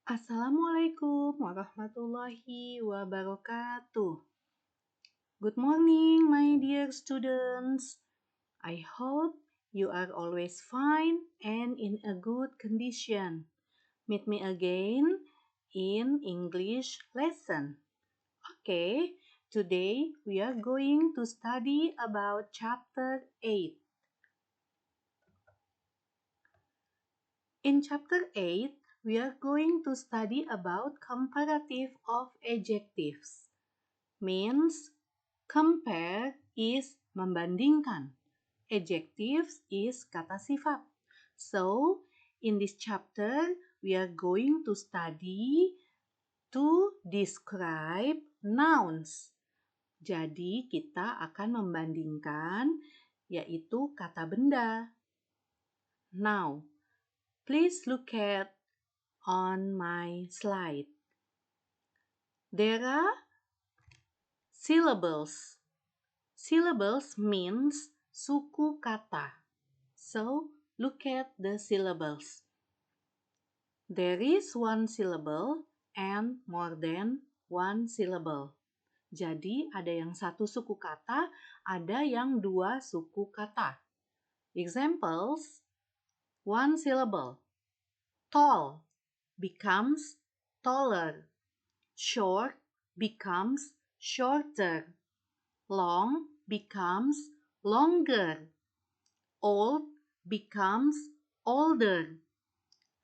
Assalamualaikum warahmatullahi wabarakatuh. Good morning, my dear students. I hope you are always fine and in a good condition. Meet me again in English lesson. Okay, today we are going to study about chapter 8. In chapter 8, we are going to study about comparative of adjectives. Means compare is membandingkan. Adjectives is kata sifat. So, in this chapter, we are going to study to describe nouns. Jadi, kita akan membandingkan yaitu kata benda. Now, please look at on my slide. There are syllables. Syllables means suku kata. So, look at the syllables. There is one syllable and more than one syllable. Jadi, ada yang satu suku kata, ada yang dua suku kata. Examples, one syllable. Tall becomes taller. Short becomes shorter. Long becomes longer. Old becomes older.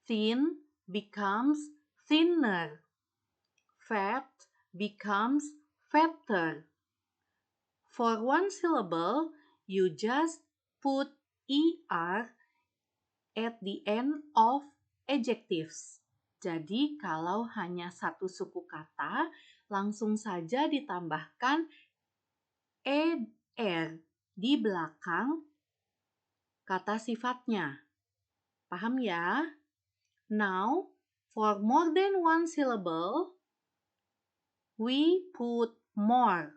Thin becomes thinner. Fat becomes fatter. For one syllable, you just put er at the end of adjectives. Jadi, kalau hanya satu suku kata, langsung saja ditambahkan er di belakang kata sifatnya. Paham ya? Now, for more than one syllable, we put more.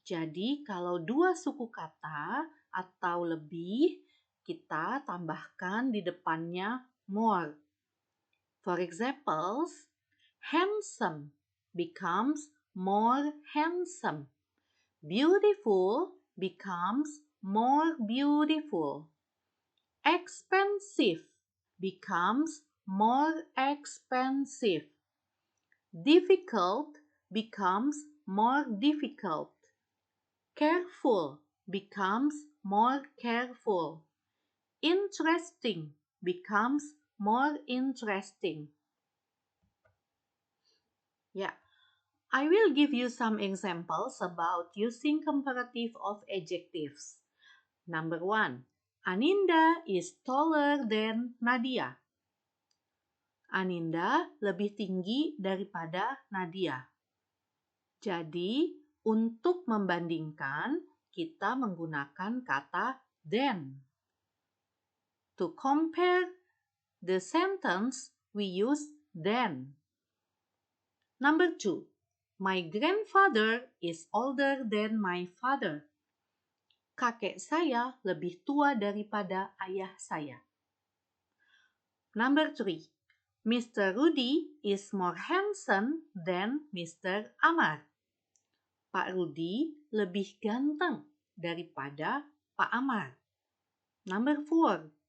Jadi, kalau dua suku kata atau lebih, kita tambahkan di depannya more. For examples, handsome becomes more handsome. Beautiful becomes more beautiful. Expensive becomes more expensive. Difficult becomes more difficult. Careful becomes more careful. Interesting becomes more interesting. Yeah, I will give you some examples about using comparative of adjectives. Number 1, Aninda is taller than Nadia. Aninda lebih tinggi daripada Nadia. Jadi, untuk membandingkan, kita menggunakan kata than. To compare the sentence, we use than. Number 2, my grandfather is older than my father. Kakek saya lebih tua daripada ayah saya. Number 3, Mr. Rudy is more handsome than Mr. Amar. Pak Rudy lebih ganteng daripada Pak Amar. Number 4,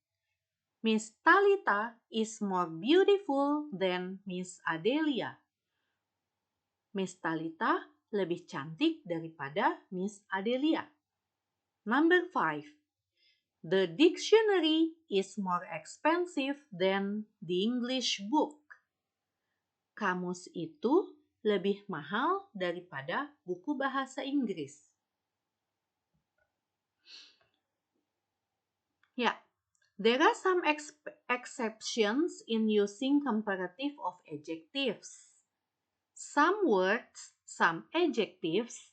Miss Talita is more beautiful than Miss Adelia. Miss Talita lebih cantik daripada Miss Adelia. Number 5, the dictionary is more expensive than the English book. Kamus itu lebih mahal daripada buku bahasa Inggris. Yeah, there are some exceptions in using comparative of adjectives. Some words, some adjectives,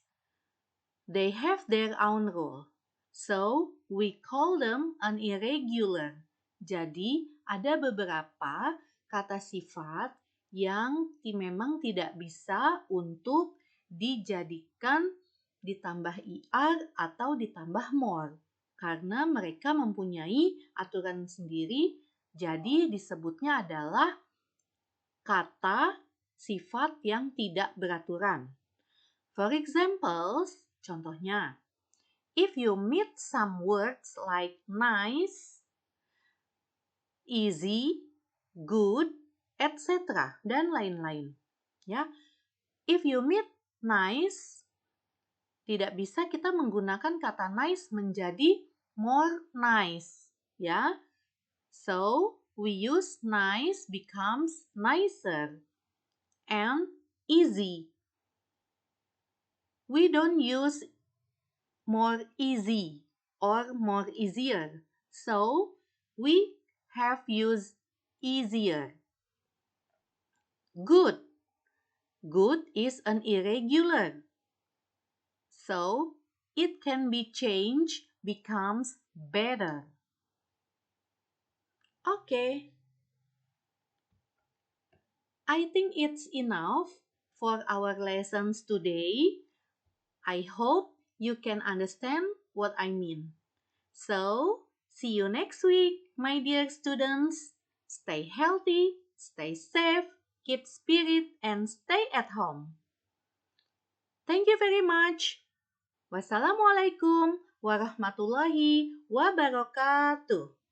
they have their own rule. So, we call them an irregular. Jadi, ada beberapa kata sifat yang memang tidak bisa untuk dijadikan ditambah er atau ditambah more. Karena mereka mempunyai aturan sendiri, jadi disebutnya adalah kata sifat yang tidak beraturan. For example, contohnya, if you meet some words like nice, easy, good, etc. dan lain-lain. Ya, if you meet nice, tidak bisa kita menggunakan kata nice menjadi more nice, ya. So, we use nice becomes nicer and easy. We don't use more easy or more easier. So, we have used easier. Good. Good is an irregular. So, it can be changed, becomes better. Okay. I think it's enough for our lessons today. I hope you can understand what I mean. So, see you next week, my dear students. Stay healthy, stay safe, keep spirit, and stay at home. Thank you very much. Wassalamualaikum warahmatullahi wabarakatuh.